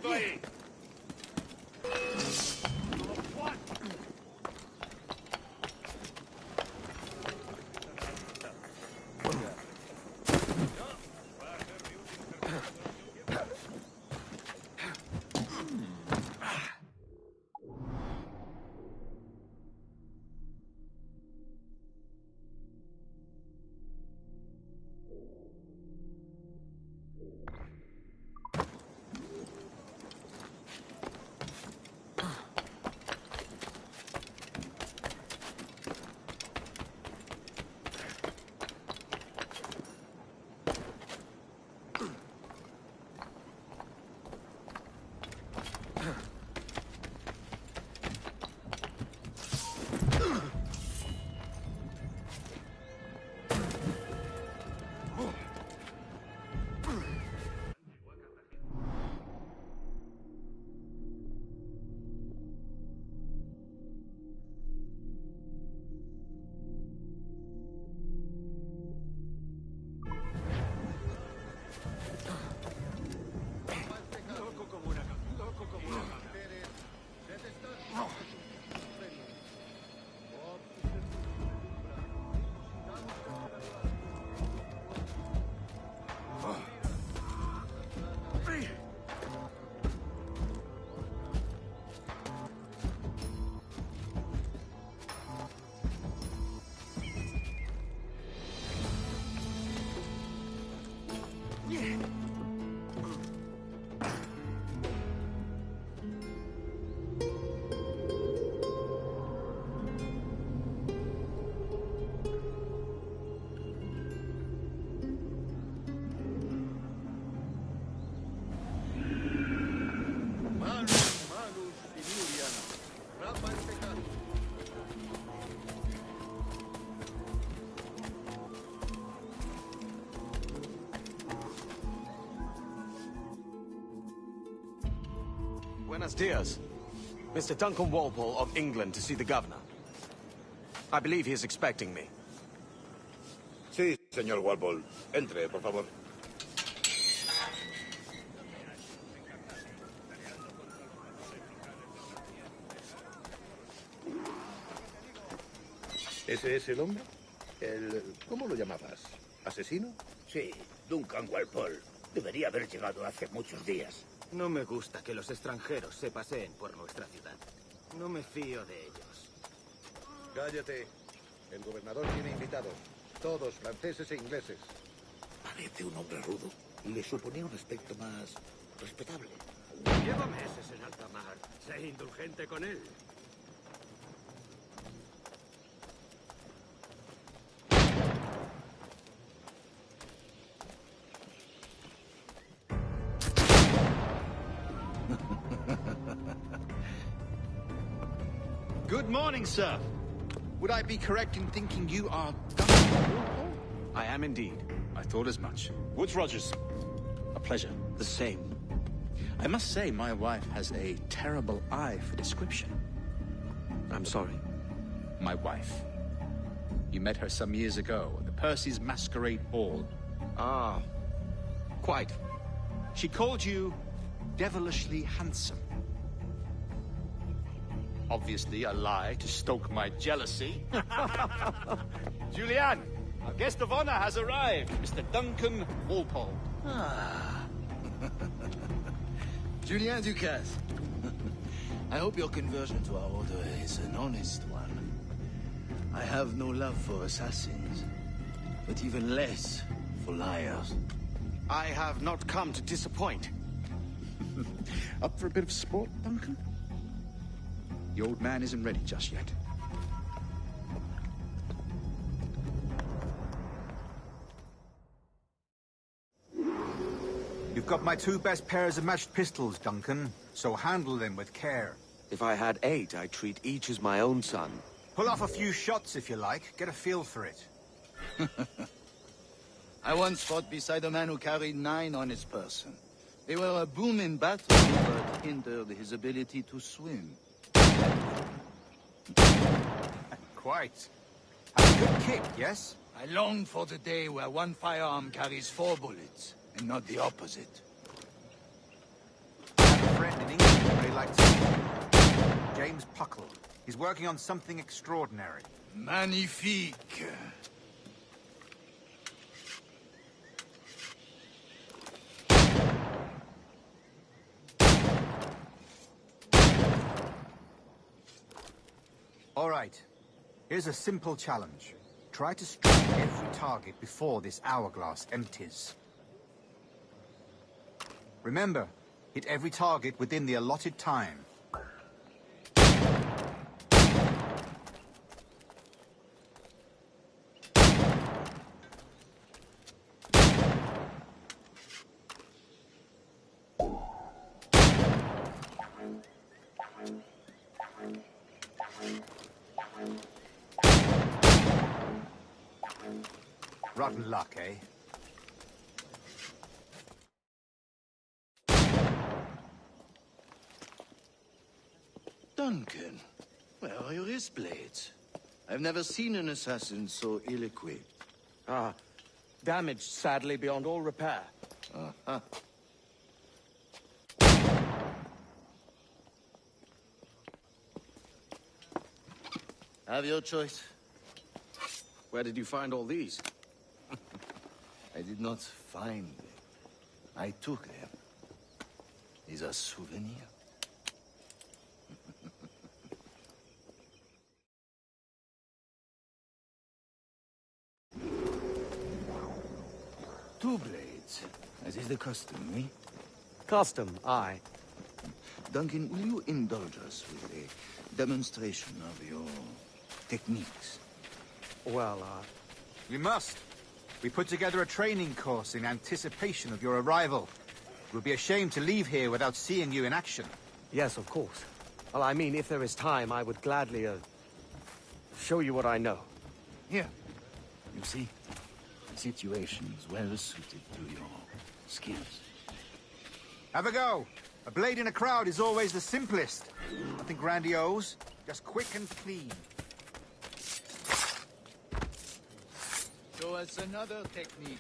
quieto ahí! Buenos dias. Mr. Duncan Walpole of England to see the governor. I believe he is expecting me. Sí, señor Walpole. Entre, por favor. ¿Ese es el hombre? ¿Cómo lo llamabas? ¿Asesino? Sí, Duncan Walpole. Debería haber llegado hace muchos días. No me gusta que los extranjeros se paseen por nuestra ciudad. No me fío de ellos. Cállate. El gobernador tiene invitados. Todos franceses e ingleses. Parece un hombre rudo. Le suponía un aspecto más respetable. Lleva meses en alta mar. Sé indulgente con él. Good morning, sir. Would I be correct in thinking you are Duncan? I am indeed. I thought as much. Woods Rogers. A pleasure. The same. I must say, my wife has a terrible eye for description. I'm sorry. My wife. You met her some years ago at the Percy's Masquerade Ball. Ah, quite. She called you devilishly handsome. Obviously a lie to stoke my jealousy. Julianne, our guest of honor has arrived, Mr. Duncan Walpole. Ah. Julien Ducasse. I hope your conversion to our order is an honest one. I have no love for assassins, but even less for liars. I have not come to disappoint. Up for a bit of sport, Duncan? The old man isn't ready just yet. You've got my 2 best pairs of matched pistols, Duncan, so handle them with care. If I had 8, I'd treat each as my own son. Pull off a few shots if you like, get a feel for it. I once fought beside a man who carried 9 on his person. They were a boom in battle, but hindered his ability to swim. Quite. Have a good kick, yes? I long for the day where one firearm carries 4 bullets, and not the opposite. I'm you'd like to meet him. James Puckle. He's working on something extraordinary. Magnifique. All right. Here's a simple challenge. Try to strike every target before this hourglass empties. Remember, hit every target within the allotted time. Rotten luck, eh? Duncan, where are your wrist blades? I've never seen an assassin so ill-equipped. Ah, damaged, sadly, beyond all repair. Uh-huh. Have your choice. Where did you find all these? I did not find them. I took them. These are souvenirs. Two blades, as is the custom, eh? Custom, aye. Duncan, will you indulge us with a demonstration of your techniques? Well, We must. We put together a training course in anticipation of your arrival. It would be a shame to leave here without seeing you in action. yes, of course. Well, I mean, if there is time, I would gladly, show you what I know. Here. You see, the situation is well suited to your skills. Have a go. A blade in a crowd is always the simplest. Nothing grandiose, just quick and clean. Show us another technique.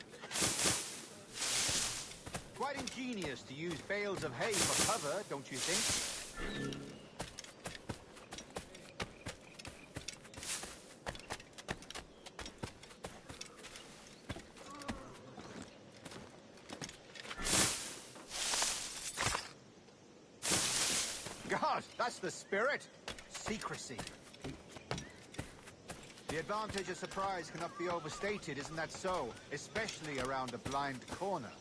Quite ingenious to use bales of hay for cover, don't you think? God, that's the spirit. Secrecy. The advantage of surprise cannot be overstated, isn't that so? Especially around a blind corner.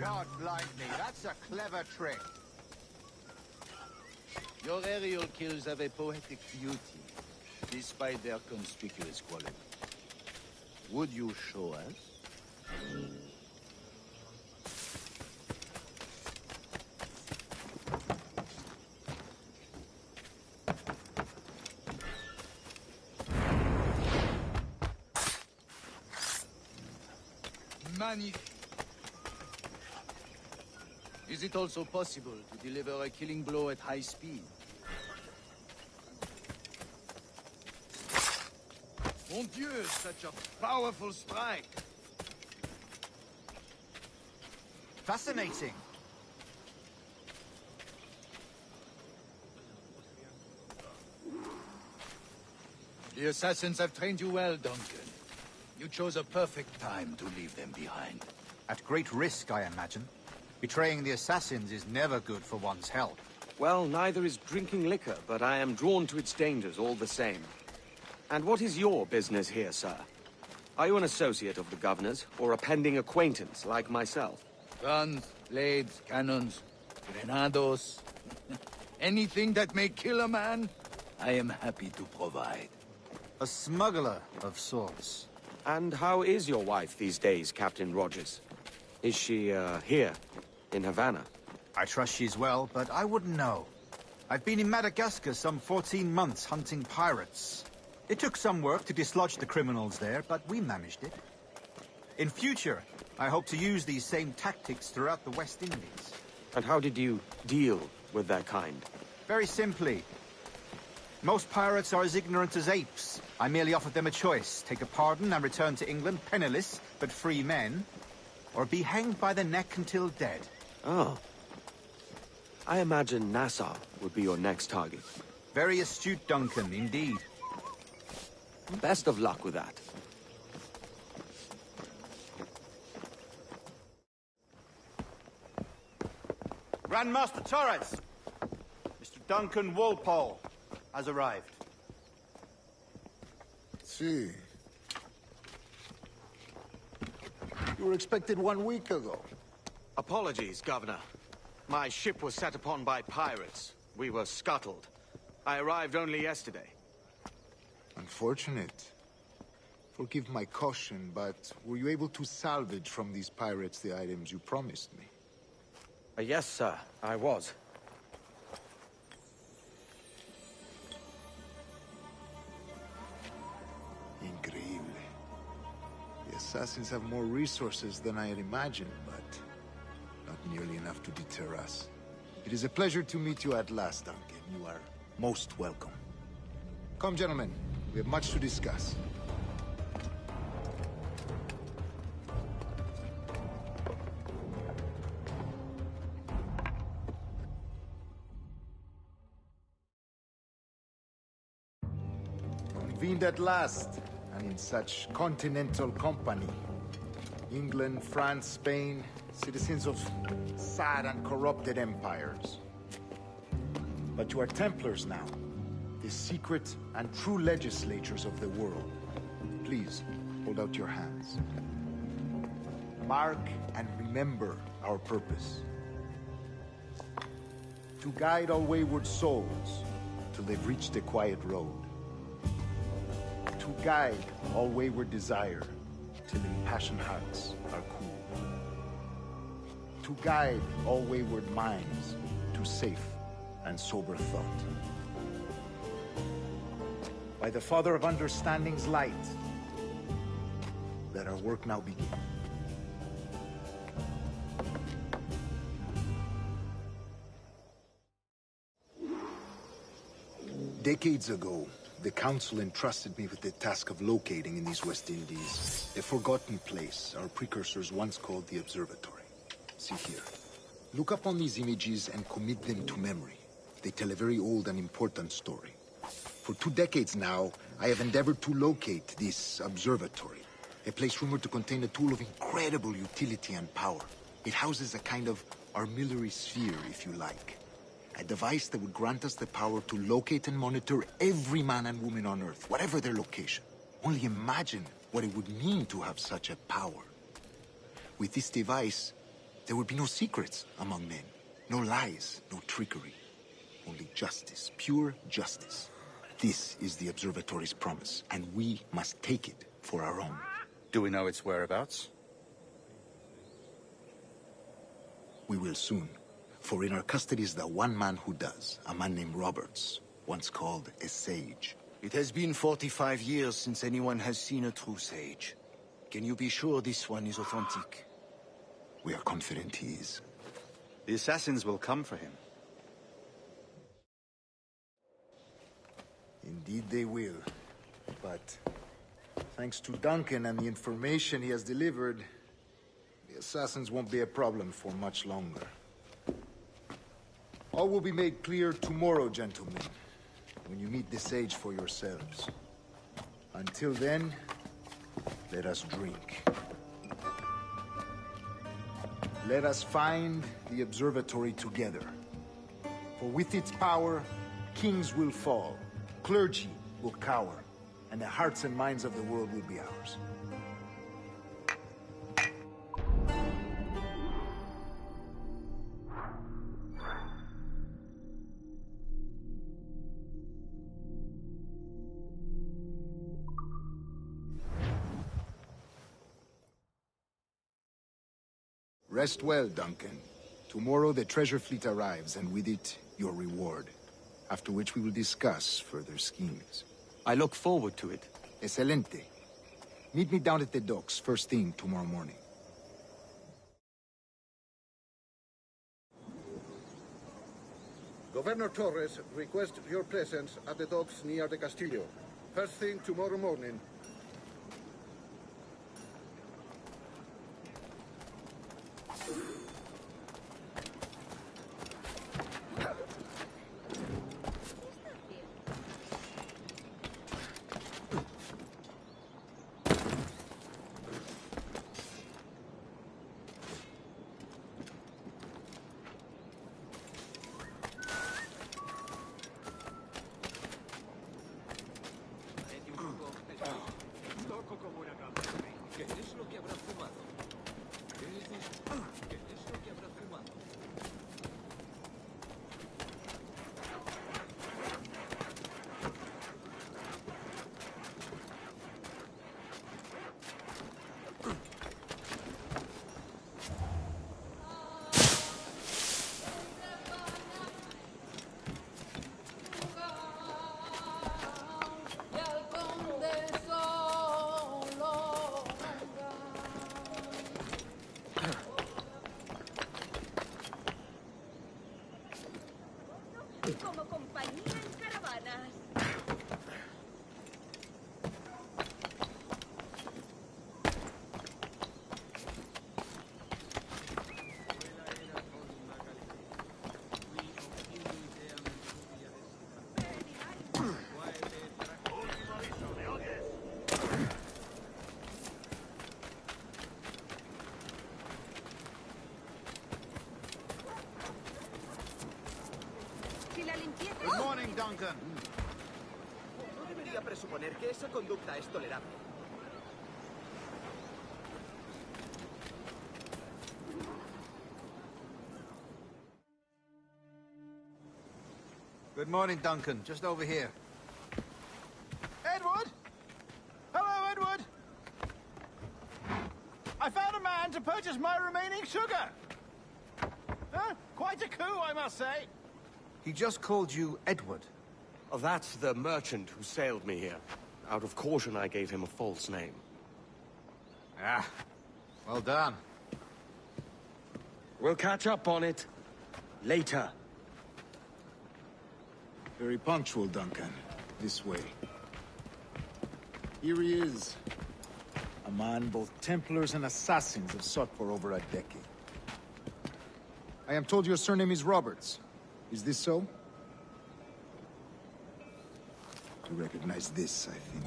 God blind me, that's a clever trick. Your aerial kills have a poetic beauty, despite their conspicuous quality. Would you show us? Magnifique. Is it also possible to deliver a killing blow at high speed? Mon Dieu, such a powerful strike! Fascinating. The assassins have trained you well, Duncan. You chose a perfect time to leave them behind. At great risk, I imagine. Betraying the assassins is never good for one's health. Well, neither is drinking liquor, but I am drawn to its dangers all the same. And what is your business here, sir? Are you an associate of the governor's, or a pending acquaintance like myself? Guns, blades, cannons, grenados. Anything that may kill a man, I am happy to provide. A smuggler of sorts. And how is your wife these days, Captain Rogers? Is she, here, in Havana? I trust she's well, but I wouldn't know. I've been in Madagascar some 14 months hunting pirates. It took some work to dislodge the criminals there, but we managed it. In future, I hope to use these same tactics throughout the West Indies. And how did you deal with their kind? Very simply. Most pirates are as ignorant as apes. I merely offered them a choice. Take a pardon and return to England penniless, but free men. or be hanged by the neck until dead. Oh. I imagine Nassau would be your next target. Very astute, Duncan, indeed. Best of luck with that. Grandmaster Torres! Mr. Duncan Walpole has arrived. See. You were expected 1 week ago. Apologies, Governor. My ship was set upon by pirates. We were scuttled. I arrived only yesterday. Unfortunate. Forgive my caution, but were you able to salvage from these pirates the items you promised me? Yes, sir, I was. Increíble. The assassins have more resources than I had imagined, but not nearly enough to deter us. It is a pleasure to meet you at last, Duncan. You are most welcome. Come, gentlemen. We have much to discuss. Convened at last, and in such continental company. England, France, Spain, citizens of sad and corrupted empires. But you are Templars now, the secret and true legislators of the world. Please, hold out your hands. Mark and remember our purpose. To guide all wayward souls till they've reached the quiet road. To guide all wayward desire till impassioned hearts are cool. To guide all wayward minds to safe and sober thought. By the Father of Understanding's light, let our work now begin. Decades ago, the Council entrusted me with the task of locating in these West Indies a forgotten place our precursors once called the Observatory. See here. Look up on these images and commit them to memory. They tell a very old and important story. For 2 decades now, I have endeavored to locate this observatory, a place rumored to contain a tool of incredible utility and power. It houses a kind of armillary sphere, if you like. A device that would grant us the power to locate and monitor every man and woman on Earth, whatever their location. Only imagine what it would mean to have such a power. With this device, there would be no secrets among men, no lies, no trickery. Only justice, pure justice. This is the observatory's promise, and we must take it for our own. Do we know its whereabouts? We will soon. For in our custody is the one man who does, a man named Roberts, once called a sage. It has been 45 years since anyone has seen a true sage. Can you be sure this one is authentic? We are confident he is. The assassins will come for him. Indeed they will. But thanks to Duncan and the information he has delivered, the assassins won't be a problem for much longer. All will be made clear tomorrow, gentlemen, when you meet the sage for yourselves. Until then, let us drink. Let us find the observatory together. For with its power, kings will fall, clergy will cower, and the hearts and minds of the world will be ours. Rest well, Duncan. Tomorrow the treasure fleet arrives, and with it, your reward. After which we will discuss further schemes. I look forward to it. Excelente. Meet me down at the docks first thing tomorrow morning. Governor Torres requests your presence at the docks near the Castillo. First thing tomorrow morning. Como compañía en caravanas. Si la limpieza... Good morning, Duncan. No debería presuponer que esa conducta es tolerable. Good morning, Duncan. Just over here. Edward? Hello, Edward. I found a man to purchase my remaining sugar. Huh? Quite a coup, I must say. He just called you Edward. Oh, that's the merchant who sailed me here. Out of caution, I gave him a false name. Ah, well done. We'll catch up on it later. Very punctual, Duncan. This way. Here he is. A man both Templars and Assassins have sought for over a decade. I am told your surname is Roberts. Is this so? I recognize this, I think.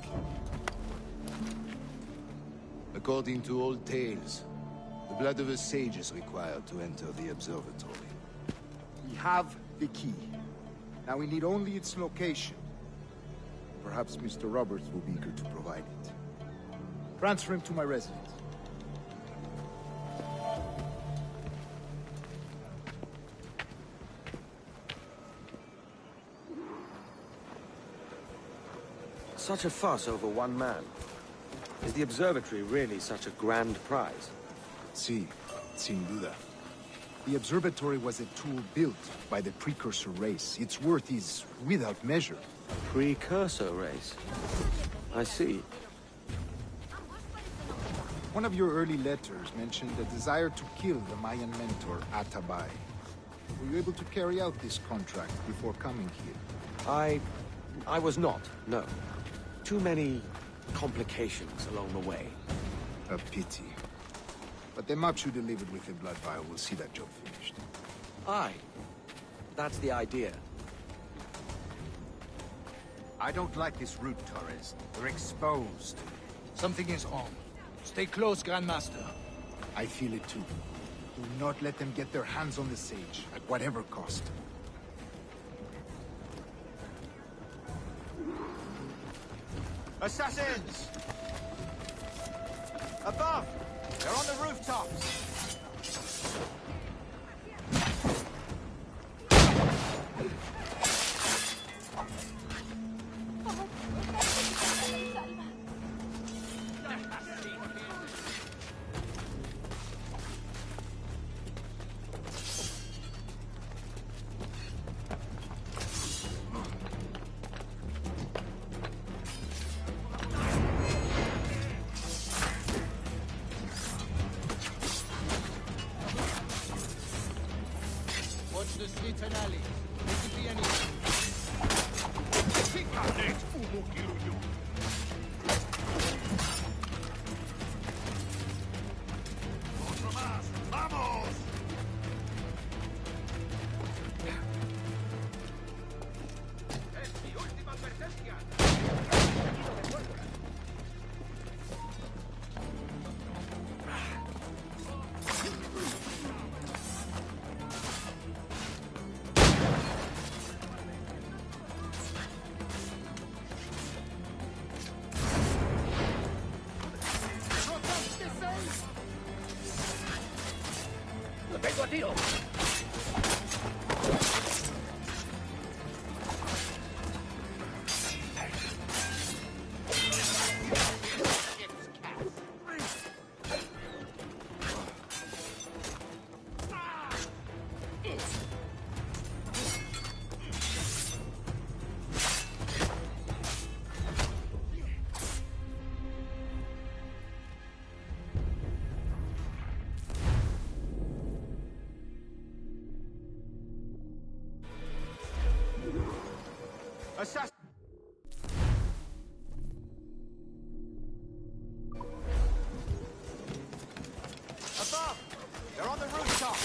According to old tales, the blood of a sage is required to enter the observatory. We have the key. Now we need only its location. Perhaps Mr. Roberts will be eager to provide it. Transfer him to my residence. Such a fuss over one man. Is the observatory really such a grand prize? Sí, sin duda. The observatory was a tool built by the precursor race. Its worth is without measure. Precursor race. I see. One of your early letters mentioned a desire to kill the Mayan mentor, Atabay. Were you able to carry out this contract before coming here? I was not, no. Too many complications along the way. A pity. But the map you delivered with the blood vial will see that job finished. Aye. That's the idea. I don't like this route, Torres. We're exposed. Something is wrong. Stay close, Grandmaster. I feel it too. Do not let them get their hands on the sage, at whatever cost. Assassins! Above! They're on the rooftops! Watch the streets and alleys. There could be any... ¡Vengo a tiro! Assassin! Above! They're on the rooftop!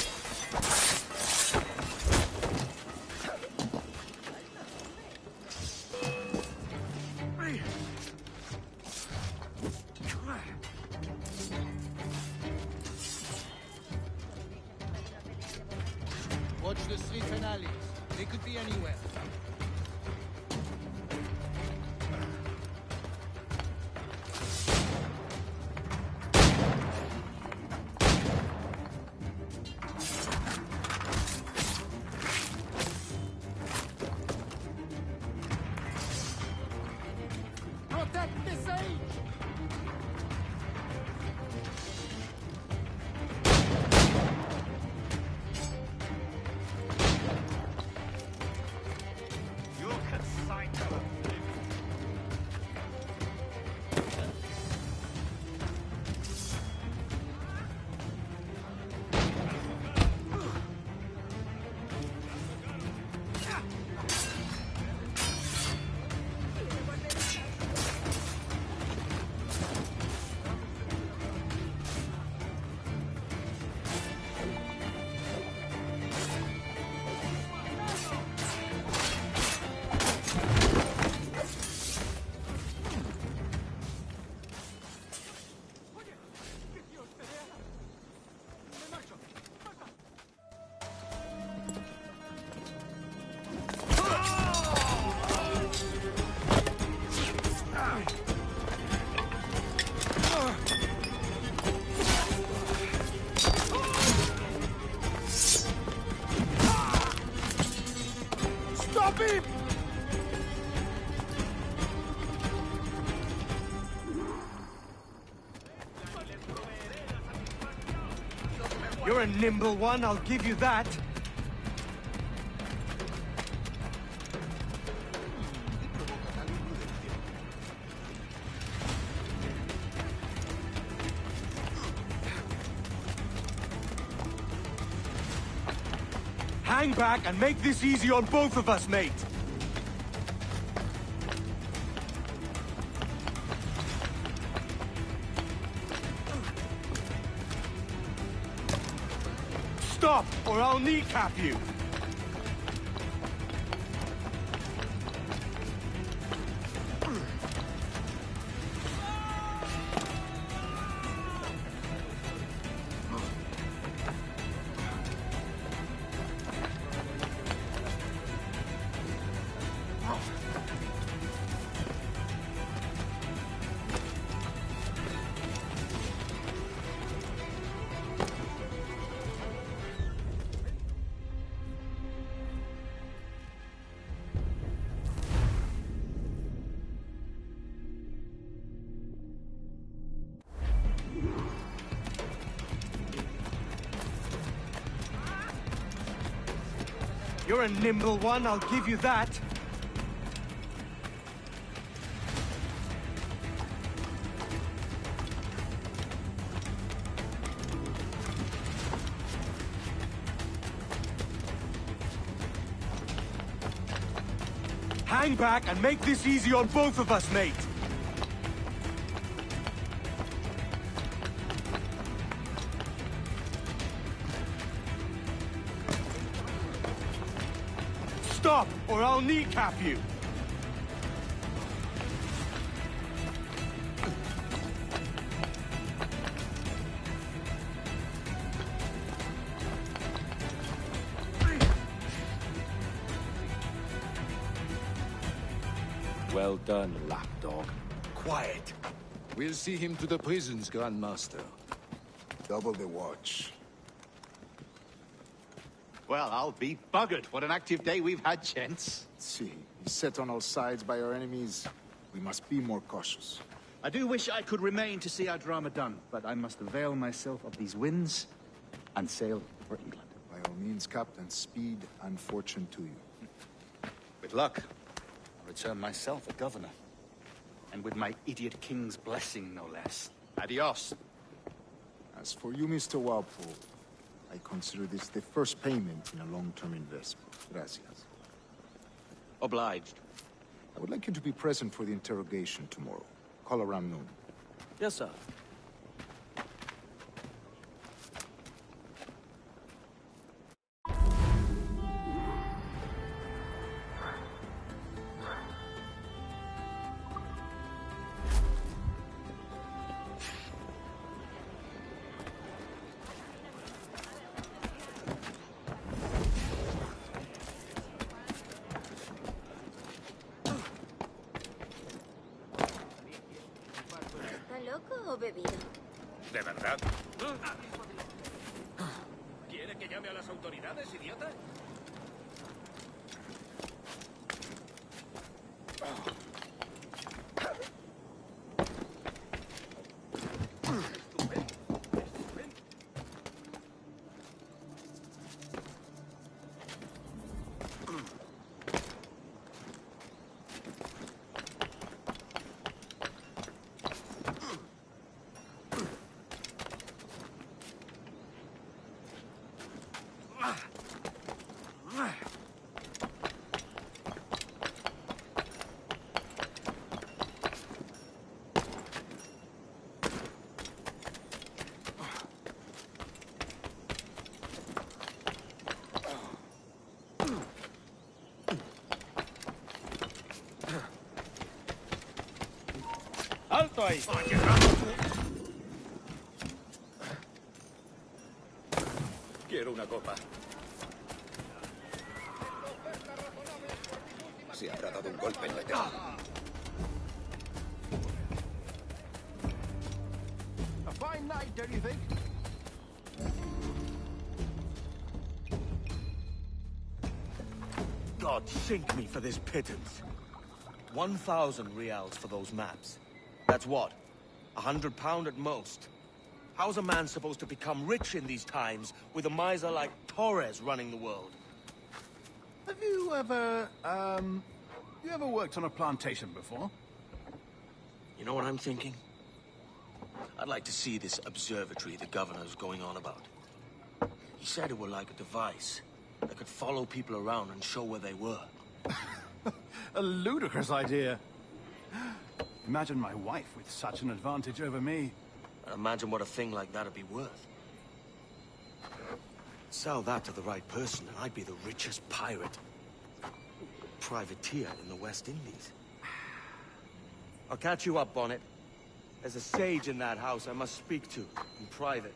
Watch the streets and alleys. They could be anywhere. Protect this age! You consign to Stop him! You're a nimble one, I'll give you that. Hang back and make this easy on both of us, mate. Stop, or I'll kneecap you. You're a nimble one, I'll give you that. Hang back and make this easy on both of us, mate. Stop, or I'll kneecap you. Well done, lapdog. Quiet. We'll see him to the prisons, Grandmaster. Double the watch. Well, I'll be buggered. What an active day we've had, gents. See, he's set on all sides by our enemies. We must be more cautious. I do wish I could remain to see our drama done, but I must avail myself of these winds and sail for England. By all means, Captain, speed and fortune to you. With luck, I'll return myself a governor. And with my idiot king's blessing, no less. Adios. As for you, Mr. Walpole, I consider this the first payment in a long-term investment. Gracias. Obliged. I would like you to be present for the interrogation tomorrow. Call around noon. Yes, sir. ¿Está loco o bebido? ¿De verdad? ¿Quiere que llame a las autoridades, idiota? ¡Alto ahí! Quiero una copa. Se habrá dado un golpe en la cara. A fine night, don't you think? God sink me for this pittance. 1,000 reals for those maps. That's what? £100 at most. How's a man supposed to become rich in these times with a miser like Torres running the world? Have you ever worked on a plantation before? You know what I'm thinking? I'd like to see this observatory the governor's going on about. He said it were like a device that could follow people around and show where they were. A ludicrous idea. Imagine my wife with such an advantage over me. And imagine what a thing like that'd be worth. Sell that to the right person and I'd be the richest pirate. Privateer in the West Indies. I'll catch you up, Bonnet. There's a sage in that house I must speak to, in private.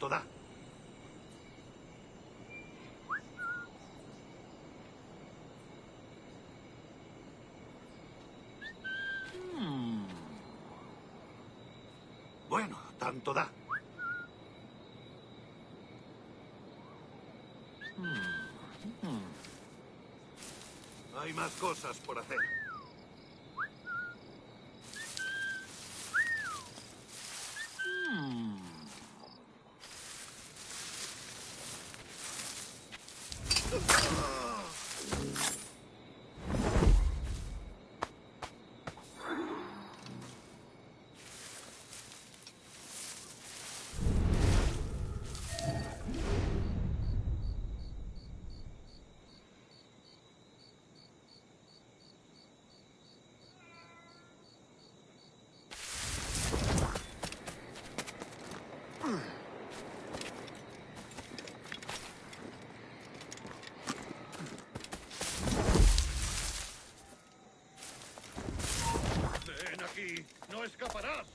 tanto da. Bueno, tanto da. Hay más cosas por hacer. Ven aquí, no escaparás.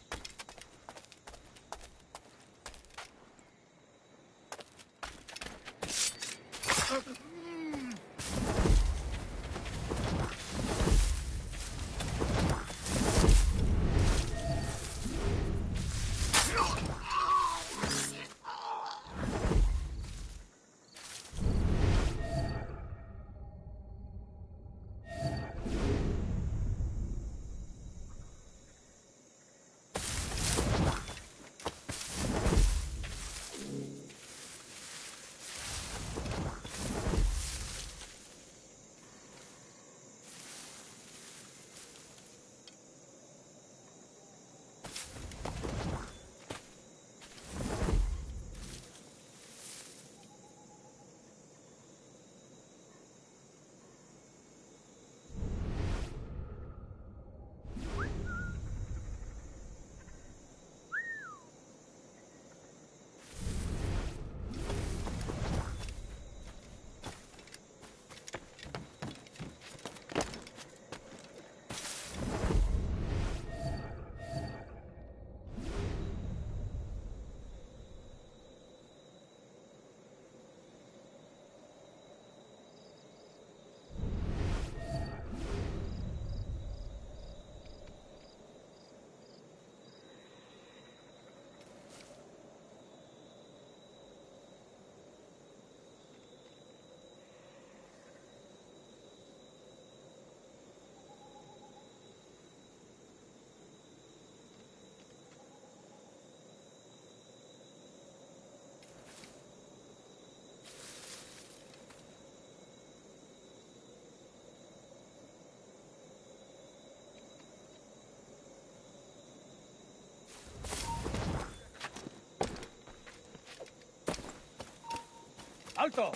¡Alto!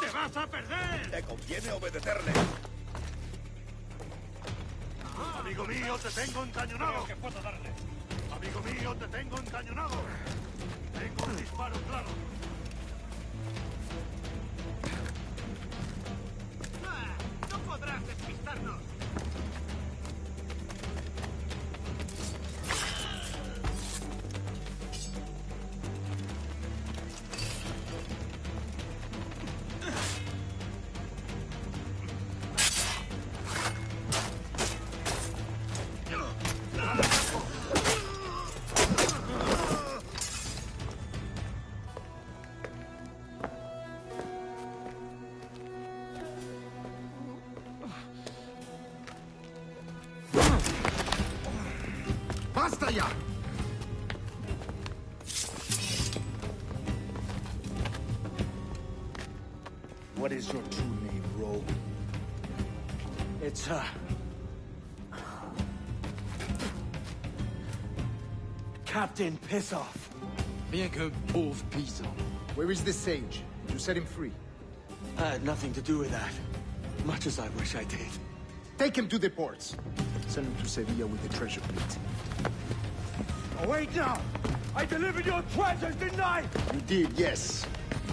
¡Te vas a perder! Te conviene obedecerle. Amigo mío, te tengo encañonado. Creo que puedo darle. Amigo mío, te tengo encañonado. Tengo un disparo claro. ¡No podrás despistarnos! ¡Basta ya! What is your true name, rogue? It's, Captain Piss Off. Bien que pauvre paysan. Where is the sage? Did you set him free? I had nothing to do with that. Much as I wish I did. Take him to the ports. Send him to Sevilla with the treasure plate. Oh, wait now! I delivered your treasures, didn't I? You did, yes.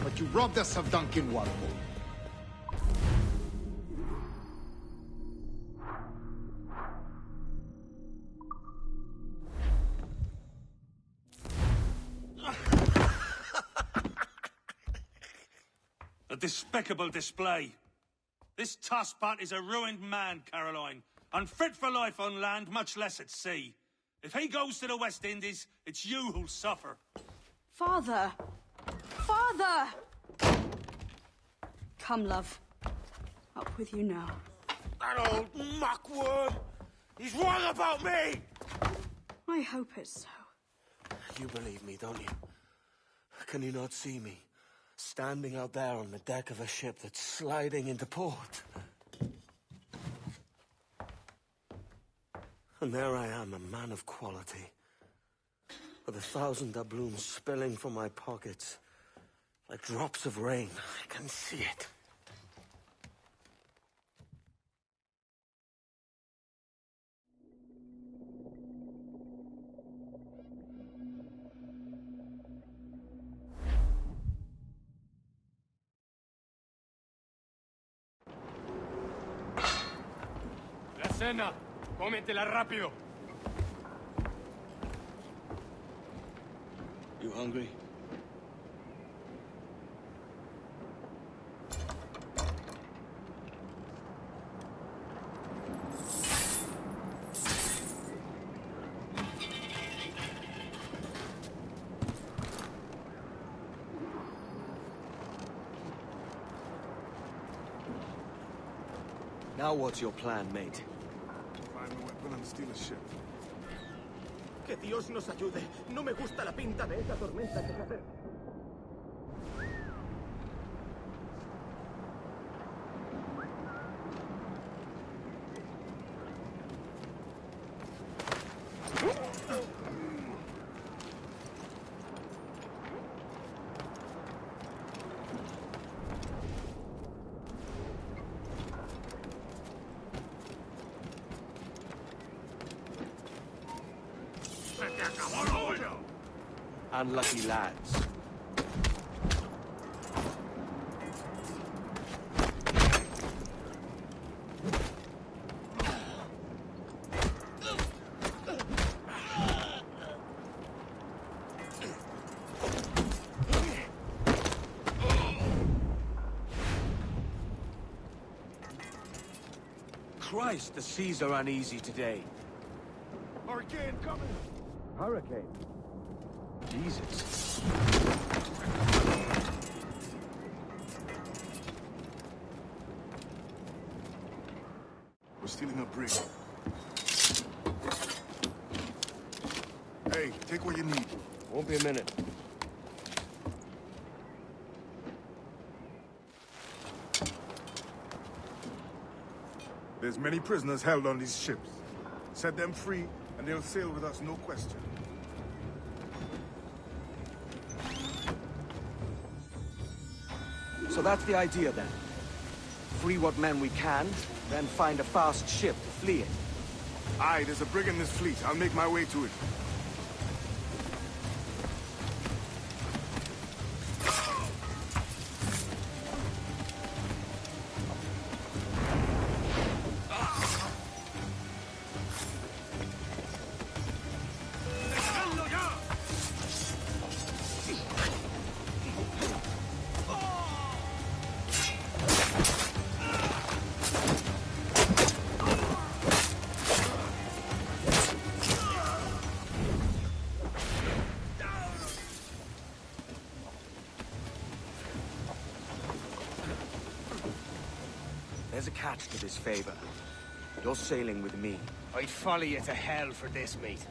But you robbed us of Duncan Walpole. despicable display. This tosspot is a ruined man, Caroline. Unfit for life on land, much less at sea. If he goes to the West Indies, it's you who'll suffer. Father! Father! Come, love. Up with you now. That old muckworm! He's wrong about me! I hope it's so. You believe me, don't you? Can you not see me? Standing out there on the deck of a ship that's sliding into port. And there I am, a man of quality. With 1,000 doubloons spilling from my pockets. Like drops of rain. I can see it. La cena. Cómetela rápido. You hungry? Now what's your plan, mate? Find a weapon and steal a ship. Que Dios nos ayude. No me gusta la pinta de esa tormenta que se acerca. Unlucky lads. Christ, the seas are uneasy today. Hurricane coming! Hurricane? Jesus. We're stealing a brig. Hey, take what you need. Won't be a minute. There's many prisoners held on these ships. Set them free, and they'll sail with us, no question. So that's the idea, then. Free what men we can, then find a fast ship to flee in. Aye, there's a brig in this fleet. I'll make my way to it. There's a catch to this favor. You're sailing with me. I'd follow you to hell for this, mate.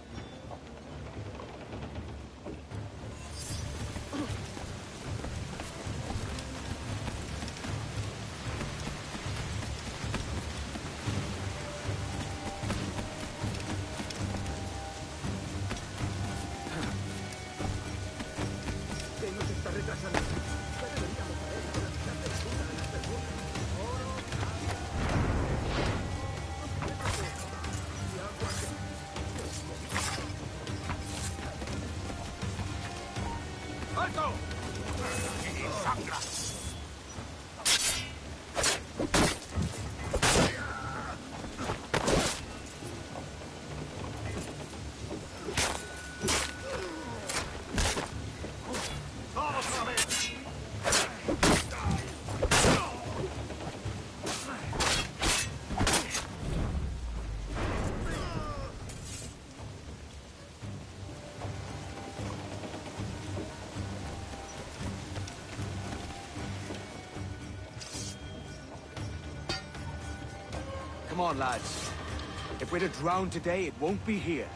Come on, lads. If we're to drown today, it won't be here.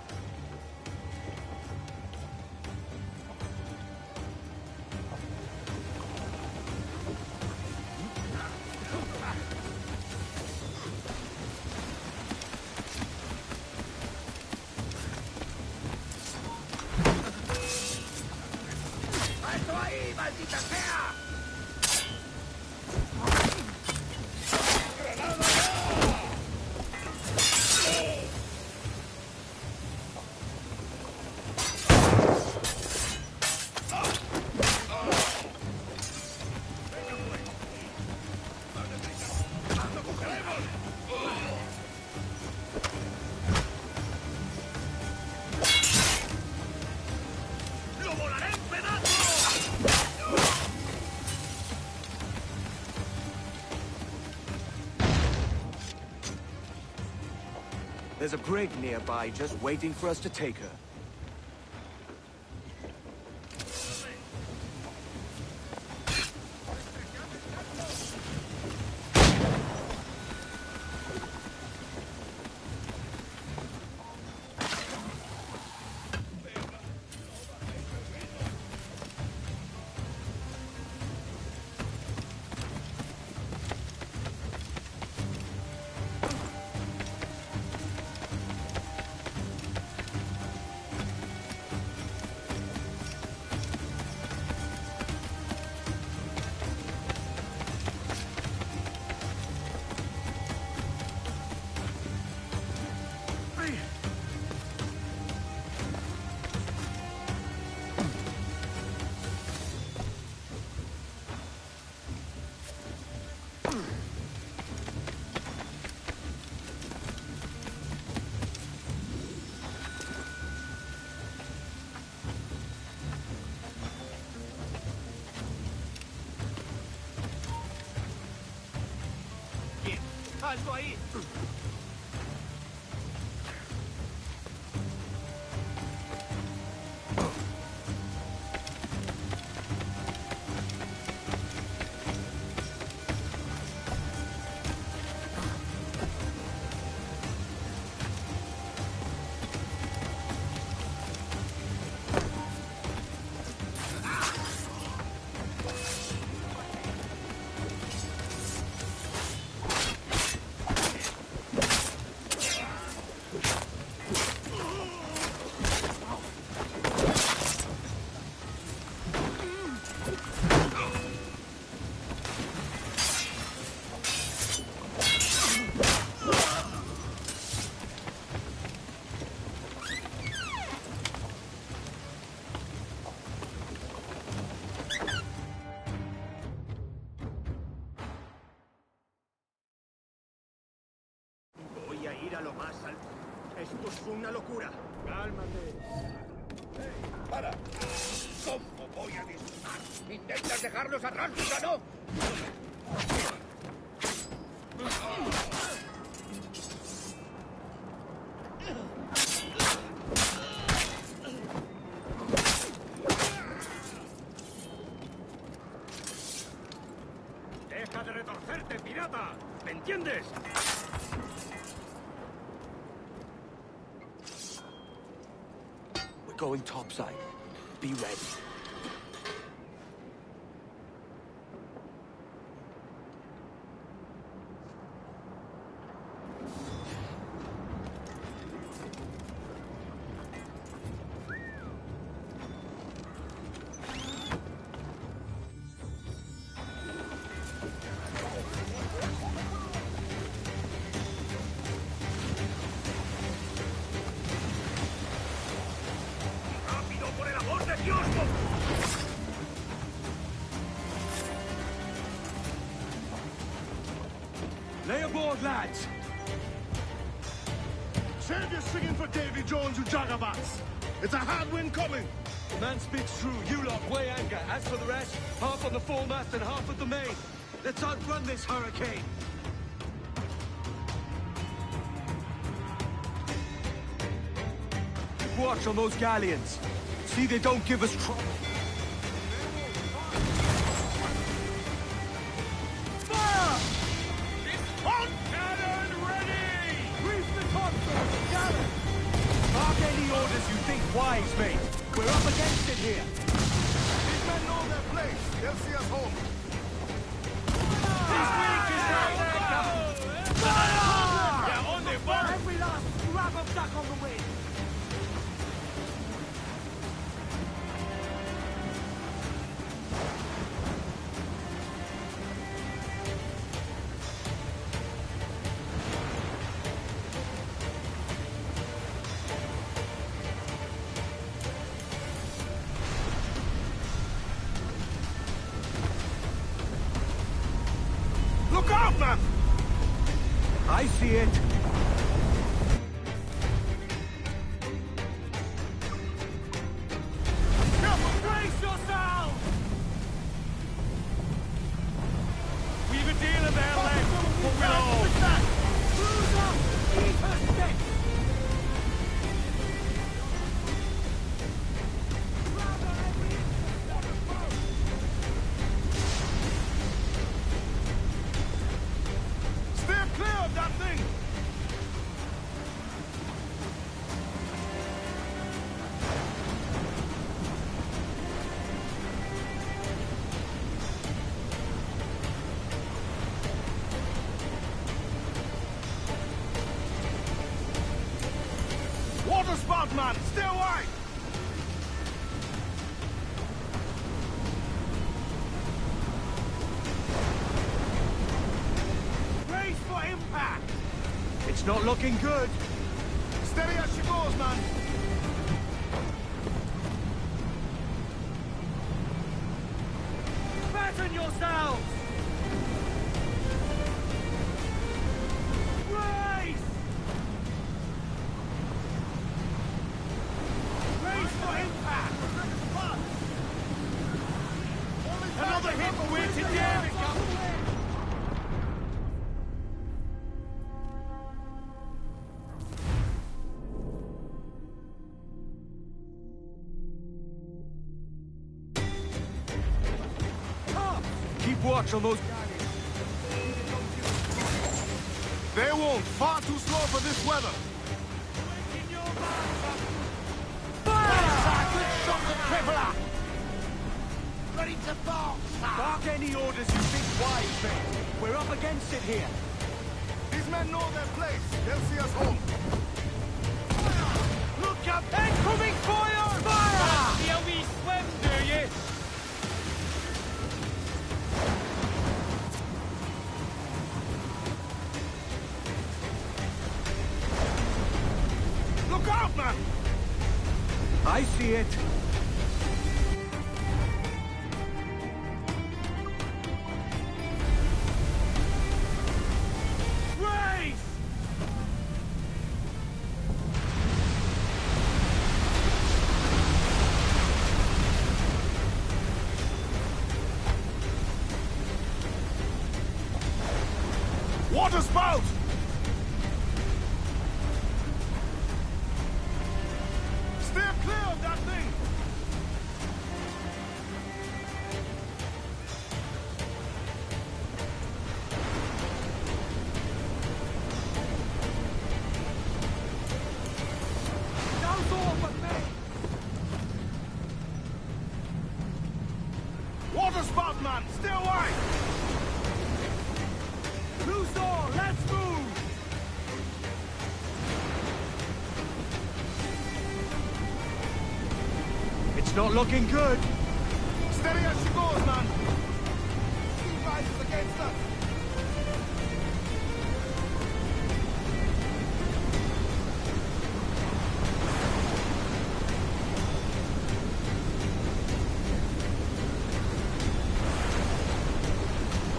There's a brig nearby just waiting for us to take her. ¡Alto ahí! Esto es una locura. Cálmate. ¡Hey, para! ¿Cómo voy a disparar? ¿Intentas dejarlos atrás, no? ¡Deja de retorcerte, pirata! ¿Me entiendes? We're going topside. Be ready. Lay aboard, lads! Save your singing for Davy Jones, you jagabats! It's a hard wind coming! The man speaks true. You lot weigh anchor. As for the rest, half on the foremast and half at the main. Let's outrun this hurricane! Keep watch on those galleons. See they don't give us trouble. Fire! On cannon ready! wise, mate. We're up against it here. These men know their place. They'll see us home. This week is not their cup. Yeah, on the bar. Every last scrap of duck on the wind. Look out, man! I see it. Brace yourself! We've a dealer there left, but we'll all. Cruise up! Eat her stick! Steer clear of that thing! Water spout, man! Stay wide! Brace for impact! It's not looking good. Steady as she goes, man! Fasten yourselves! Brace! Brace for impact! Another hit and we're to damage! Keep watch on those galleys. They won't. Far too slow for this weather. Fire! Good shot, the crippler! Ready to bark, Bark any orders you think wise, mate. We're up against it here. These men know their place. They'll see us home. Look up! Incoming fire! Fire! See how we swim, do you? Look out, man! I see it. Brace! Water spout! Steer clear of that thing! Don't go up with me! Water spout, man! Stay wide! Loose all! Let's move! It's not looking good. Steady as she goes, man! Sea rises against us!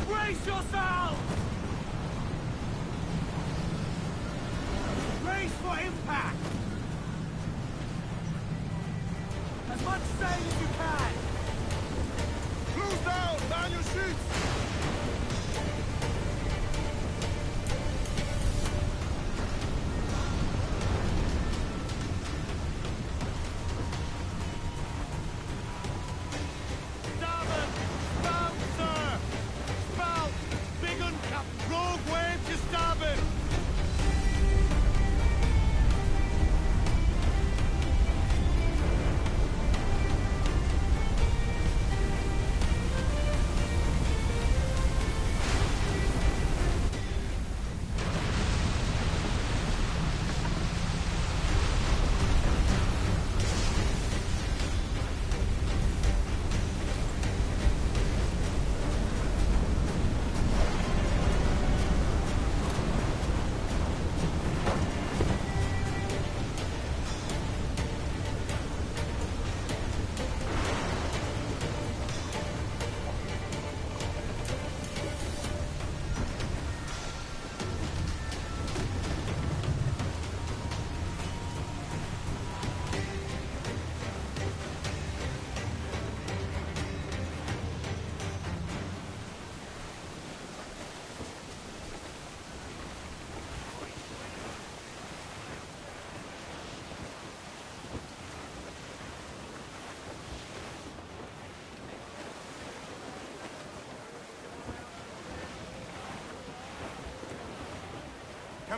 Brace yourself! Brace for impact! As much sail as you can! Cruise down! Man your sheets! Starboard! Spout, sir! Spout! Big uncap! Rogue wave to starboard!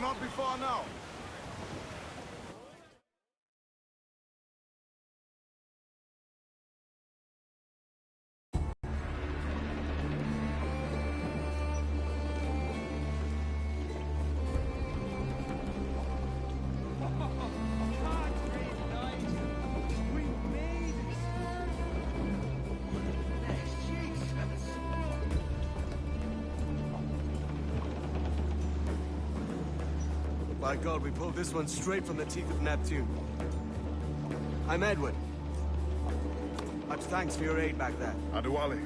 Cannot be far now. By God, we pulled this one straight from the teeth of Neptune. I'm Edward. Much thanks for your aid back there. Adewale.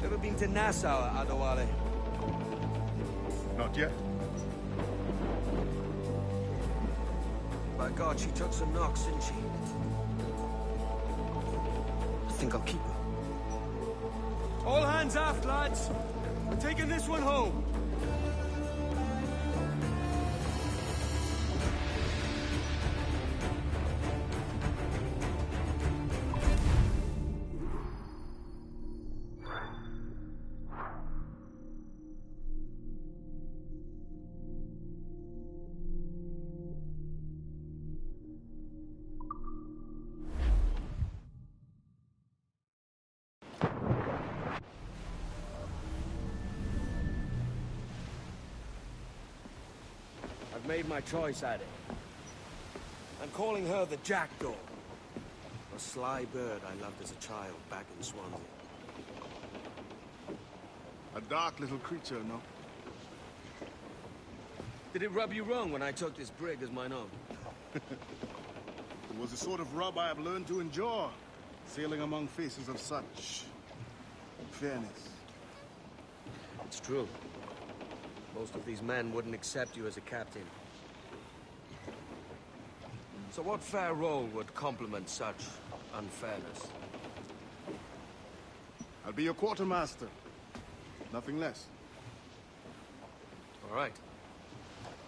Ever been to Nassau, Adewale? Not yet. By God, she took some knocks, didn't she? I think I'll keep her. All hands aft, lads! We're taking this one home. I've made my choice, Addy. I'm calling her the Jackdaw. A sly bird I loved as a child back in Swansea. A dark little creature, no? Did it rub you wrong when I took this brig as mine own? It was the sort of rub I have learned to endure, sailing among faces of such fairness. It's true. Most of these men wouldn't accept you as a captain. So what fair role would complement such unfairness? I'll be your quartermaster. Nothing less. All right.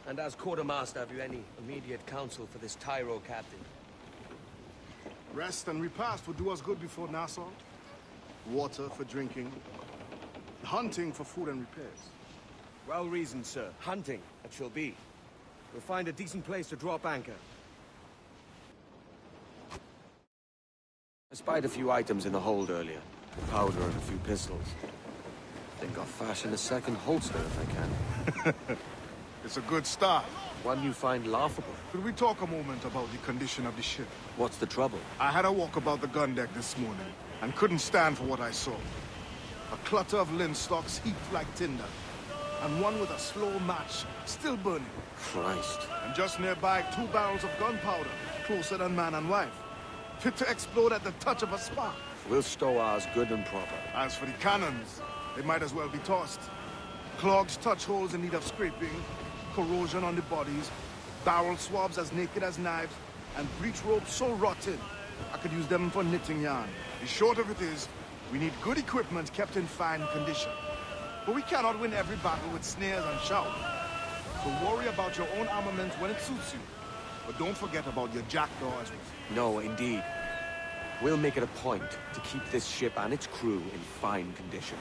And as quartermaster, have you any immediate counsel for this Tyro captain? Rest and repast would do us good before Nassau. Water for drinking. Hunting for food and repairs. Well reasoned, sir. Hunting, it shall be. We'll find a decent place to drop anchor. I spied a few items in the hold earlier. Powder and a few pistols. Think I'll fashion a second holster if I can. It's a good start. One you find laughable. Could we talk a moment about the condition of the ship? What's the trouble? I had a walk about the gun deck this morning, and couldn't stand for what I saw. A clutter of linstocks heaped like tinder, and one with a slow match still burning. Christ. And just nearby, 2 barrels of gunpowder, closer than man and wife, fit to explode at the touch of a spark. We'll stow ours good and proper. As for the cannons, they might as well be tossed. Clogs touch holes in need of scraping, corrosion on the bodies, barrel swabs as naked as knives, and breech ropes so rotten, I could use them for knitting yarn. The short of it is, we need good equipment kept in fine condition. But we cannot win every battle with snares and shouts. So worry about your own armament when it suits you. But don't forget about your jackdaw as well. No, indeed. We'll make it a point to keep this ship and its crew in fine condition.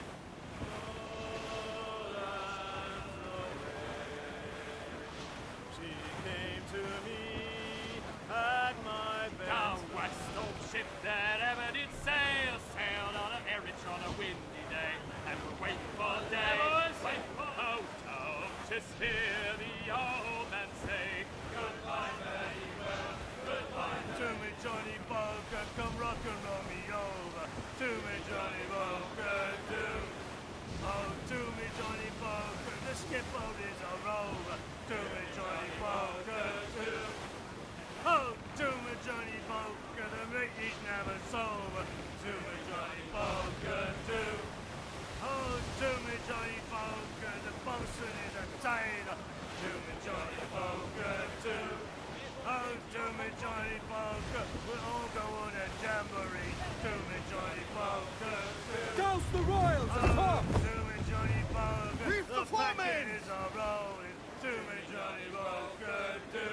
She came to me at my bed. The west ship that ever did sail, sailed on a errand on a windy day, and we're waiting for days, waiting for just hear the old man say, goodbye, very well, goodbye. To me, Johnny Boker, come rock and roll me over. To me, Johnny Boker, do. Oh, to me, Johnny Boker, the skipboat is a rover. To me, Johnny Boker, do. Oh, to me, Johnny Boker, the mate is never sober. To me, Johnny Boker, do. Oh, to me, Johnny Boker, the bosun is a tailor. To me, Johnny Boker, do. Oh, to me, Johnny Boker, we'll all go on a jamboree. To me, Johnny Boker, do. Douse the royals at top! To me, Johnny Boker, Reef the foreman! is a rolling. To me, Johnny Boker, do.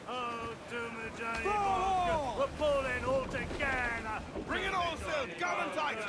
Oh, to me, Johnny Boker, we're pulling all together. Bring it all, Sil! Gallant tight!